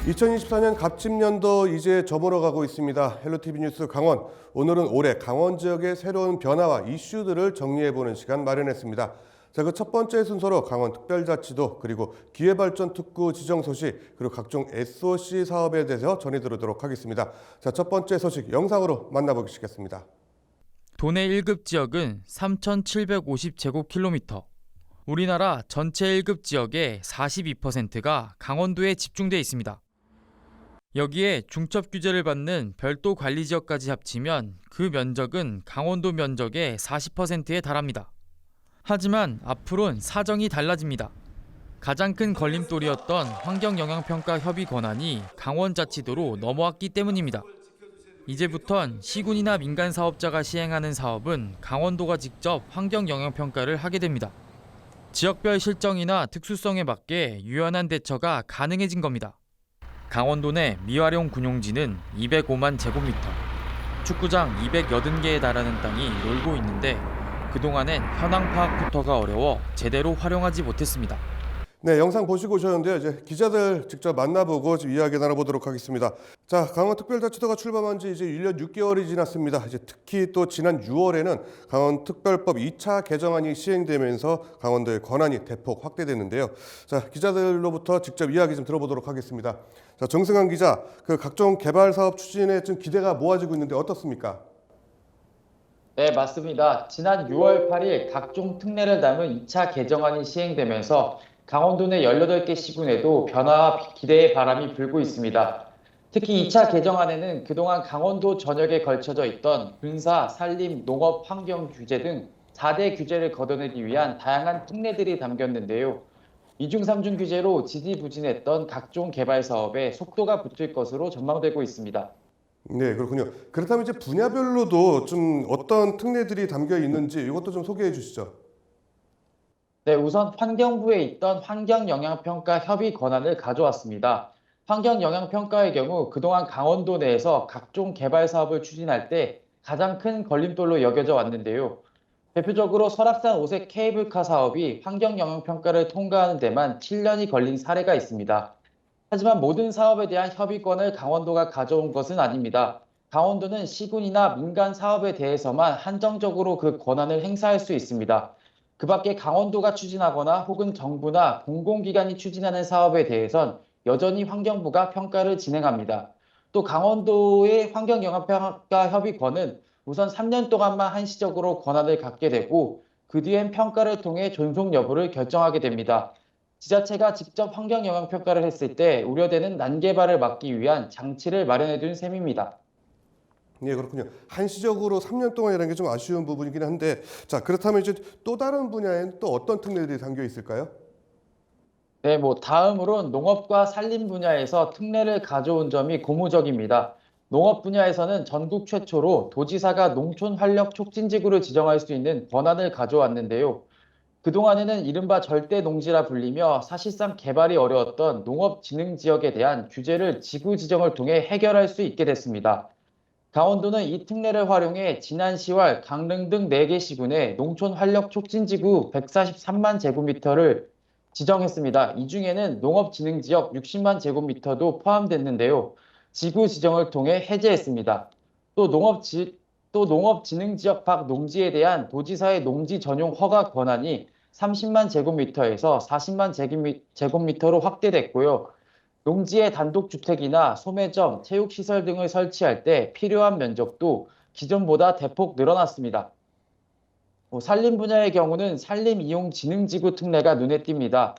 2024년 갑집년도 이제 저물어 가고 있습니다. 헬로티비 뉴스 강원. 오늘은 올해 강원 지역의 새로운 변화와 이슈들을 정리해보는 시간 마련했습니다. 자, 그 첫 번째 순서로 강원특별자치도 그리고 기회발전특구 지정 소식 그리고 각종 SOC 사업에 대해서 전해드리도록 하겠습니다. 자, 첫 번째 소식 영상으로 만나보시겠습니다. 도내 1급 지역은 3,750제곱킬로미터. 우리나라 전체 1급 지역의 42%가 강원도에 집중돼 있습니다. 여기에 중첩 규제를 받는 별도 관리 지역까지 합치면 그 면적은 강원도 면적의 40%에 달합니다. 하지만 앞으로는 사정이 달라집니다. 가장 큰 걸림돌이었던 환경영향평가 협의 권한이 강원자치도로 넘어왔기 때문입니다. 이제부턴 시군이나 민간 사업자가 시행하는 사업은 강원도가 직접 환경영향평가를 하게 됩니다. 지역별 실정이나 특수성에 맞게 유연한 대처가 가능해진 겁니다. 강원도 내 미활용 군용지는 205만 제곱미터, 축구장 280개에 달하는 땅이 놀고 있는데 그동안엔 현황 파악부터가 어려워 제대로 활용하지 못했습니다. 네, 영상 보시고 오셨는데요. 이제 기자들 직접 만나보고 이야기 나눠보도록 하겠습니다. 자, 강원특별자치도가 출범한 지 이제 1년 6개월이 지났습니다. 이제 특히 또 지난 6월에는 강원특별법 2차 개정안이 시행되면서 강원도의 권한이 대폭 확대됐는데요. 자, 기자들로부터 직접 이야기 좀 들어보도록 하겠습니다. 자, 정승환 기자, 그 각종 개발 사업 추진에 좀 기대가 모아지고 있는데 어떻습니까? 네, 맞습니다. 지난 6월 8일 각종 특례를 담은 2차 개정안이 시행되면서 강원도 내 18개 시군에도 변화와 기대의 바람이 불고 있습니다. 특히 2차 개정안에는 그동안 강원도 전역에 걸쳐져 있던 군사, 산림, 농업, 환경 규제 등 4대 규제를 걷어내기 위한 다양한 특례들이 담겼는데요. 이중 삼중 규제로 지지부진했던 각종 개발 사업에 속도가 붙을 것으로 전망되고 있습니다. 네, 그렇군요. 그렇다면 이제 분야별로도 좀 어떤 특례들이 담겨 있는지 이것도 좀 소개해 주시죠. 네, 우선 환경부에 있던 환경영향평가 협의 권한을 가져왔습니다. 환경영향평가의 경우 그동안 강원도 내에서 각종 개발 사업을 추진할 때 가장 큰 걸림돌로 여겨져 왔는데요. 대표적으로 설악산 오색 케이블카 사업이 환경영향평가를 통과하는 데만 7년이 걸린 사례가 있습니다. 하지만 모든 사업에 대한 협의권을 강원도가 가져온 것은 아닙니다. 강원도는 시군이나 민간 사업에 대해서만 한정적으로 그 권한을 행사할 수 있습니다. 그 밖에 강원도가 추진하거나 혹은 정부나 공공기관이 추진하는 사업에 대해선 여전히 환경부가 평가를 진행합니다. 또 강원도의 환경영향평가 협의권은 우선 3년 동안만 한시적으로 권한을 갖게 되고 그 뒤엔 평가를 통해 존속 여부를 결정하게 됩니다. 지자체가 직접 환경영향평가를 했을 때 우려되는 난개발을 막기 위한 장치를 마련해 둔 셈입니다. 네, 그렇군요. 한시적으로 3년 동안이라는 게 좀 아쉬운 부분이긴 한데, 자, 그렇다면 이제 또 다른 분야에는 또 어떤 특례들이 담겨 있을까요? 네, 다음으론 농업과 산림 분야에서 특례를 가져온 점이 고무적입니다. 농업 분야에서는 전국 최초로 도지사가 농촌 활력 촉진지구를 지정할 수 있는 권한을 가져왔는데요. 그동안에는 이른바 절대 농지라 불리며 사실상 개발이 어려웠던 농업 진흥 지역에 대한 규제를 지구 지정을 통해 해결할 수 있게 됐습니다. 강원도는 이 특례를 활용해 지난 10월 강릉 등 4개 시군에 농촌 활력 촉진지구 143만 제곱미터를 지정했습니다. 이 중에는 농업진흥지역 60만 제곱미터도 포함됐는데요. 지구 지정을 통해 해제했습니다. 또 농업진흥지역 밖 농지에 대한 도지사의 농지 전용 허가 권한이 30만 제곱미터에서 40만 제곱미터로 확대됐고요. 농지에 단독주택이나 소매점, 체육시설 등을 설치할 때 필요한 면적도 기존보다 대폭 늘어났습니다. 산림 분야의 경우는 산림이용진흥지구 특례가 눈에 띕니다.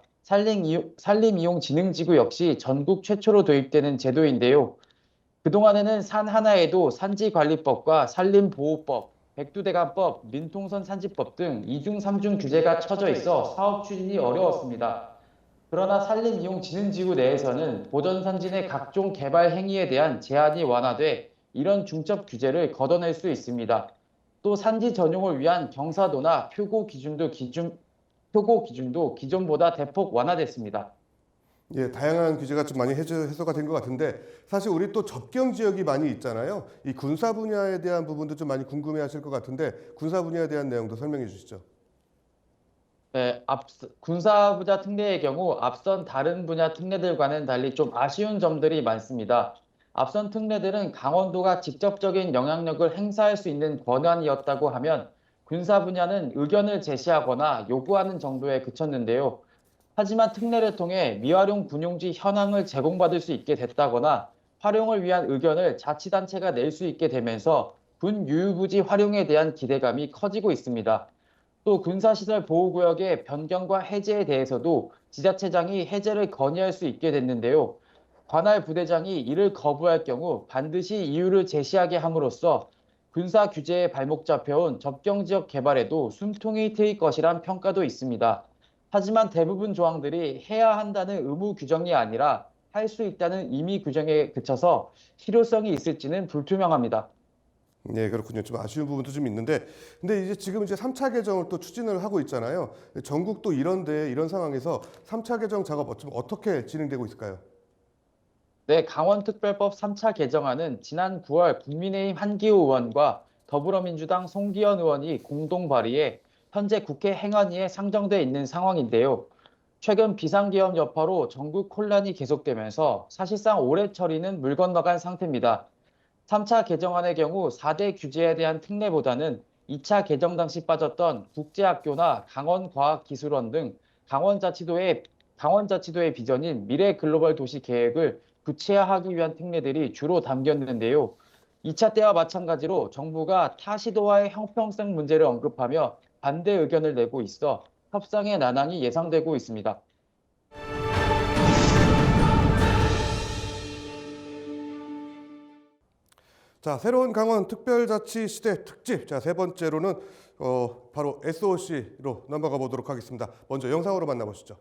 산림이용진흥지구 역시 전국 최초로 도입되는 제도인데요. 그동안에는 산 하나에도 산지관리법과 산림보호법, 백두대간법, 민통선 산지법 등 이중 삼중 규제가 쳐져 있어 사업 추진이 어려웠습니다. 그러나 산림이용진흥지구 내에서는 보전산진의 각종 개발 행위에 대한 제한이 완화돼 이런 중첩 규제를 걷어낼 수 있습니다. 또 산지 전용을 위한 경사도나 표고 기준도 기존보다 대폭 완화됐습니다. 예, 다양한 규제가 좀 많이 해소가 된 것 같은데 사실 우리 또 접경 지역이 많이 있잖아요. 이 군사 분야에 대한 부분도 좀 많이 궁금해하실 것 같은데 군사 분야에 대한 내용도 설명해 주시죠. 네, 군사 분야 특례의 경우 앞선 다른 분야 특례들과는 달리 좀 아쉬운 점들이 많습니다. 앞선 특례들은 강원도가 직접적인 영향력을 행사할 수 있는 권한이었다고 하면 군사 분야는 의견을 제시하거나 요구하는 정도에 그쳤는데요. 하지만 특례를 통해 미활용 군용지 현황을 제공받을 수 있게 됐다거나 활용을 위한 의견을 자치단체가 낼 수 있게 되면서 군 유휴부지 활용에 대한 기대감이 커지고 있습니다. 또 군사시설 보호구역의 변경과 해제에 대해서도 지자체장이 해제를 건의할 수 있게 됐는데요. 관할 부대장이 이를 거부할 경우 반드시 이유를 제시하게 함으로써 군사 규제에 발목 잡혀온 접경지역 개발에도 숨통이 트일 것이란 평가도 있습니다. 하지만 대부분 조항들이 해야 한다는 의무 규정이 아니라 할 수 있다는 임의 규정에 그쳐서 실효성이 있을지는 불투명합니다. 네, 그렇군요. 좀 아쉬운 부분도 좀 있는데, 근데 이제 지금 이제 3차 개정을 또 추진을 하고 있잖아요. 전국도 이런 상황에서 3차 개정 작업 좀 어떻게 진행되고 있을까요? 네, 강원특별법 3차 개정안은 지난 9월 국민의힘 한기호 의원과 더불어민주당 송기현 의원이 공동 발의해 현재 국회 행안위에 상정돼 있는 상황인데요. 최근 비상계엄 여파로 전국 혼란이 계속되면서 사실상 올해 처리는 물 건너간 상태입니다. 3차 개정안의 경우 4대 규제에 대한 특례보다는 2차 개정 당시 빠졌던 국제학교나 강원과학기술원 등 강원자치도의 비전인 미래 글로벌 도시 계획을 구체화하기 위한 특례들이 주로 담겼는데요. 2차 때와 마찬가지로 정부가 타시도와의 형평성 문제를 언급하며 반대 의견을 내고 있어 협상의 난항이 예상되고 있습니다. 자, 새로운 강원 특별자치 시대 특집. 자, 세 번째로는 바로 SOC로 넘어가 보도록 하겠습니다. 먼저 영상으로 만나보시죠.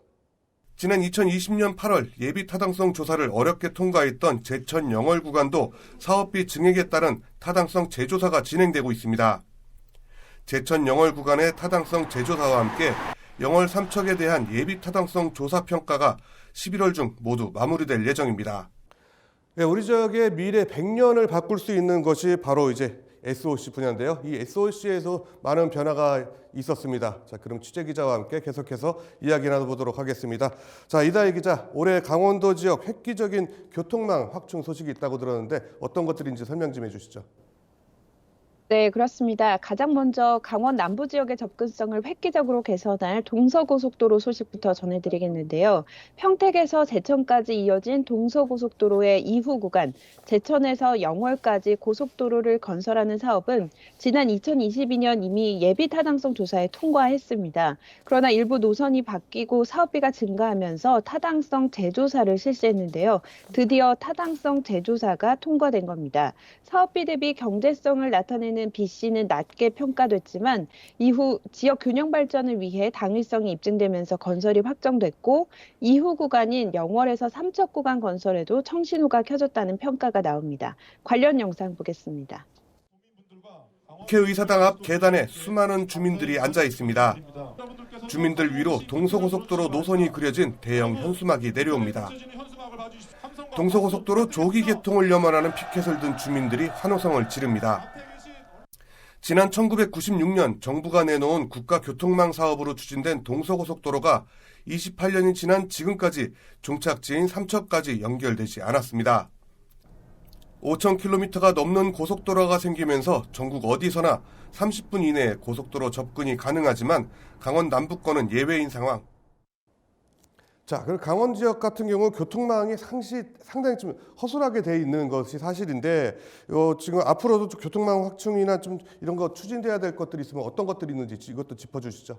지난 2020년 8월 예비 타당성 조사를 어렵게 통과했던 제천 영월 구간도 사업비 증액에 따른 타당성 재조사가 진행되고 있습니다. 제천 영월 구간의 타당성 재조사와 함께 영월 삼척에 대한 예비 타당성 조사 평가가 11월 중 모두 마무리될 예정입니다. 네, 우리 지역의 미래 100년을 바꿀 수 있는 것이 바로 이제 SOC 분야인데요. 이 SOC에서 많은 변화가 있었습니다. 자, 그럼 취재 기자와 함께 계속해서 이야기 나눠보도록 하겠습니다. 자, 이다희 기자, 올해 강원도 지역 획기적인 교통망 확충 소식이 있다고 들었는데 어떤 것들인지 설명 좀 해주시죠. 네, 그렇습니다. 가장 먼저 강원 남부 지역의 접근성을 획기적으로 개선할 동서고속도로 소식부터 전해드리겠는데요. 평택에서 제천까지 이어진 동서고속도로의 2후 구간, 제천에서 영월까지 고속도로를 건설하는 사업은 지난 2022년 이미 예비 타당성 조사에 통과했습니다. 그러나 일부 노선이 바뀌고 사업비가 증가하면서 타당성 재조사를 실시했는데요. 드디어 타당성 재조사가 통과된 겁니다. 사업비 대비 경제성을 나타내는 BC는 낮게 평가됐지만 이후 지역 균형 발전을 위해 당위성이 입증되면서 건설이 확정됐고 이후 구간인 영월에서 삼척 구간 건설에도 청신호가 켜졌다는 평가가 나옵니다. 관련 영상 보겠습니다. 국회의사당 앞 계단에 수많은 주민들이 앉아 있습니다. 주민들 위로 동서고속도로 노선이 그려진 대형 현수막이 내려옵니다. 동서고속도로 조기 개통을 염원하는 피켓을 든 주민들이 환호성을 지릅니다. 지난 1996년 정부가 내놓은 국가교통망 사업으로 추진된 동서고속도로가 28년이 지난 지금까지 종착지인 삼척까지 연결되지 않았습니다. 5,000km가 넘는 고속도로가 생기면서 전국 어디서나 30분 이내에 고속도로 접근이 가능하지만 강원 남부권은 예외인 상황. 자, 그럼 강원 지역 같은 경우 교통망이 상당히 좀 허술하게 돼 있는 것이 사실인데 지금 앞으로도 좀 교통망 확충이나 좀 이런 거 추진돼야 될 것들이 있으면 어떤 것들이 있는지 이것도 짚어주시죠.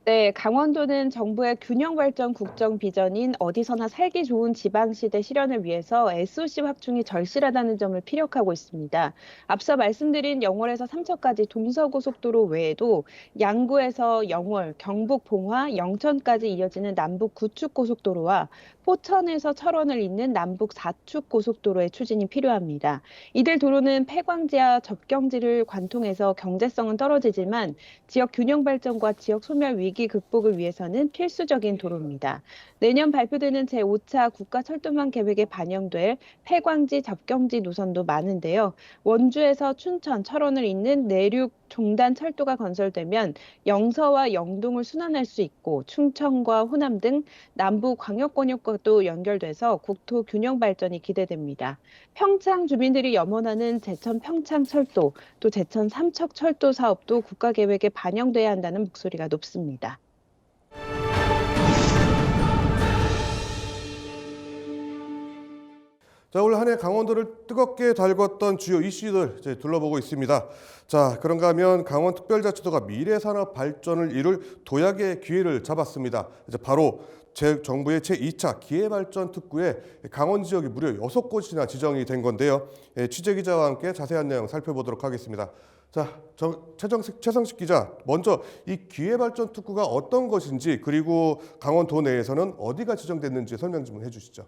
네, 강원도는 정부의 균형 발전 국정 비전인 어디서나 살기 좋은 지방시대 실현을 위해서 SOC 확충이 절실하다는 점을 피력하고 있습니다. 앞서 말씀드린 영월에서 삼척까지 동서고속도로 외에도 양구에서 영월, 경북 봉화, 영천까지 이어지는 남북 구축고속도로와 포천에서 철원을 잇는 남북 4축 고속도로의 추진이 필요합니다. 이들 도로는 폐광지와 접경지를 관통해서 경제성은 떨어지지만 지역 균형 발전과 지역 소멸 위기 위기 극복을 위해서는 필수적인 도로입니다. 내년 발표되는 제5차 국가철도망 계획에 반영될 폐광지, 접경지 노선도 많은데요. 원주에서 춘천, 철원을 잇는 내륙 종단 철도가 건설되면 영서와 영동을 순환할 수 있고 충청과 호남 등 남부 광역권역과도 연결돼서 국토 균형 발전이 기대됩니다. 평창 주민들이 염원하는 제천 평창철도, 또 제천 삼척철도 사업도 국가계획에 반영돼야 한다는 목소리가 높습니다. 자, 올 한 해 강원도를 뜨겁게 달궜던 주요 이슈들 이제 둘러보고 있습니다. 자, 그런가 하면 강원특별자치도가 미래산업 발전을 이룰 도약의 기회를 잡았습니다. 이제 바로 정부의 제2차 기회발전 특구에 강원 지역이 무려 6곳이나 지정이 된 건데요. 취재 기자와 함께 자세한 내용 살펴보도록 하겠습니다. 자, 최성식 기자, 먼저 이 기회발전 특구가 어떤 것인지 그리고 강원도 내에서는 어디가 지정됐는지 설명 좀 해주시죠.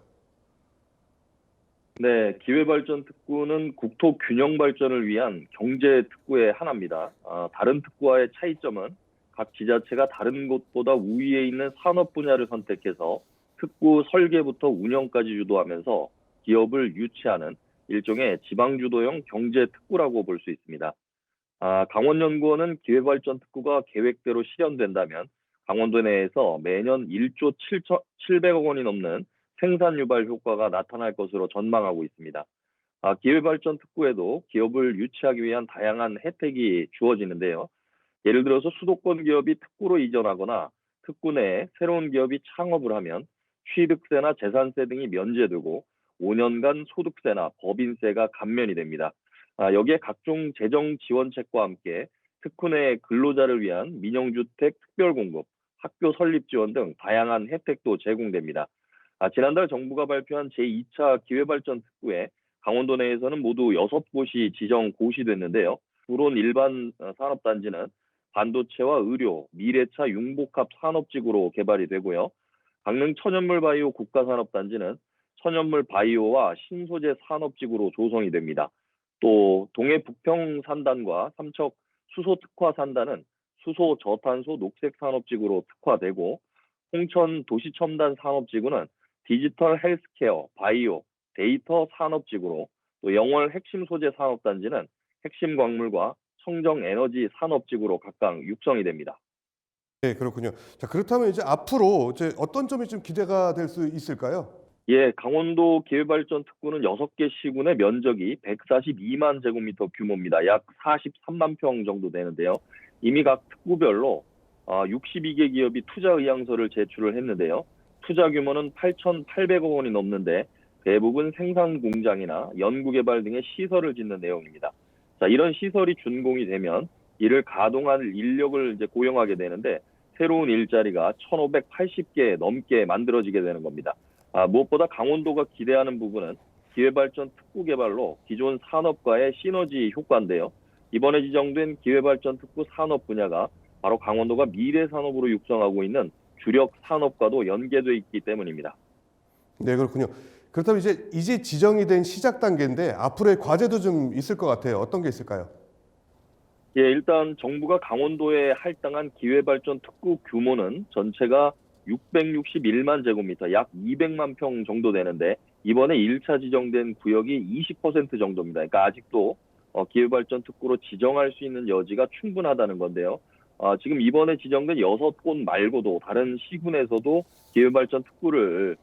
네, 기회발전 특구는 국토 균형 발전을 위한 경제 특구의 하나입니다. 다른 특구와의 차이점은 각 지자체가 다른 곳보다 우위에 있는 산업 분야를 선택해서 특구 설계부터 운영까지 주도하면서 기업을 유치하는 일종의 지방주도형 경제 특구라고 볼 수 있습니다. 강원연구원은 기회발전 특구가 계획대로 실현된다면 강원도 내에서 매년 1조 700억 원이 넘는 생산 유발 효과가 나타날 것으로 전망하고 있습니다. 기회발전 특구에도 기업을 유치하기 위한 다양한 혜택이 주어지는데요. 예를 들어서 수도권 기업이 특구로 이전하거나 특구 내에 새로운 기업이 창업을 하면 취득세나 재산세 등이 면제되고 5년간 소득세나 법인세가 감면이 됩니다. 여기에 각종 재정 지원책과 함께 특구 내 근로자를 위한 민영주택 특별공급, 학교 설립 지원 등 다양한 혜택도 제공됩니다. 지난달 정부가 발표한 제2차 기회발전 특구에 강원도 내에서는 모두 6곳이 지정 고시됐는데요. 불온 일반 산업단지는 반도체와 의료, 미래차 융복합 산업지구로 개발이 되고요. 강릉 천연물 바이오 국가산업단지는 천연물 바이오와 신소재 산업지구로 조성이 됩니다. 또 동해 북평 산단과 삼척 수소 특화 산단은 수소 저탄소 녹색 산업지구로 특화되고 홍천 도시첨단 산업지구는 디지털 헬스케어, 바이오, 데이터 산업지구로 또 영월 핵심 소재 산업단지는 핵심 광물과 청정 에너지 산업지구로 각각 육성이 됩니다. 네, 그렇군요. 자, 그렇다면 이제 앞으로 이제 어떤 점이 좀 기대가 될 수 있을까요? 예, 강원도 기회발전 특구는 6개 시군의 면적이 142만 제곱미터 규모입니다. 약 43만 평 정도 되는데요. 이미 각 특구별로 62개 기업이 투자 의향서를 제출을 했는데요. 투자 규모는 8,800억 원이 넘는데 대부분 생산 공장이나 연구개발 등의 시설을 짓는 내용입니다. 자, 이런 시설이 준공이 되면 이를 가동할 인력을 이제 고용하게 되는데 새로운 일자리가 1,580개 넘게 만들어지게 되는 겁니다. 무엇보다 강원도가 기대하는 부분은 기회발전 특구 개발로 기존 산업과의 시너지 효과인데요. 이번에 지정된 기회발전 특구 산업 분야가 바로 강원도가 미래 산업으로 육성하고 있는 주력 산업과도 연계돼 있기 때문입니다. 네, 그렇군요. 그렇다면 이제 지정이 된 시작 단계인데 앞으로의 과제도 좀 있을 것 같아요. 어떤 게 있을까요? 예, 일단 정부가 강원도에 할당한 기회발전 특구 규모는 전체가 661만 제곱미터, 약 200만 평 정도 되는데 이번에 1차 지정된 구역이 20% 정도입니다. 그러니까 아직도 기회발전 특구로 지정할 수 있는 여지가 충분하다는 건데요. 지금 이번에 지정된 6곳 말고도 다른 시군에서도 기회발전 특구를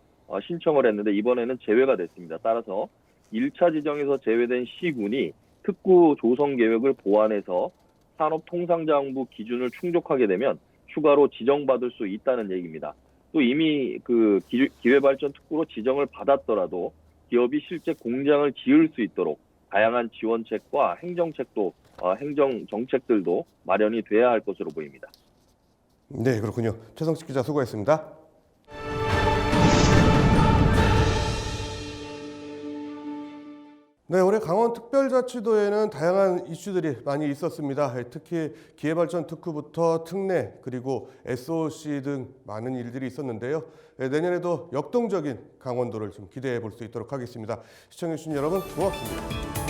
신청을 했는데 이번에는 제외가 됐습니다. 따라서 1차 지정에서 제외된 시군이 특구 조성 계획을 보완해서 산업통상자원부 기준을 충족하게 되면 추가로 지정받을 수 있다는 얘기입니다. 또 이미 그 기회발전 특구로 지정을 받았더라도 기업이 실제 공장을 지을 수 있도록 다양한 지원책과 행정 정책들도 마련이 돼야 할 것으로 보입니다. 네, 그렇군요. 최성식 기자 수고했습니다. 네, 올해 강원특별자치도에는 다양한 이슈들이 많이 있었습니다. 특히 기회발전 특구부터 특례 그리고 SOC 등 많은 일들이 있었는데요. 내년에도 역동적인 강원도를 좀 기대해 볼 수 있도록 하겠습니다. 시청해 주신 여러분 고맙습니다.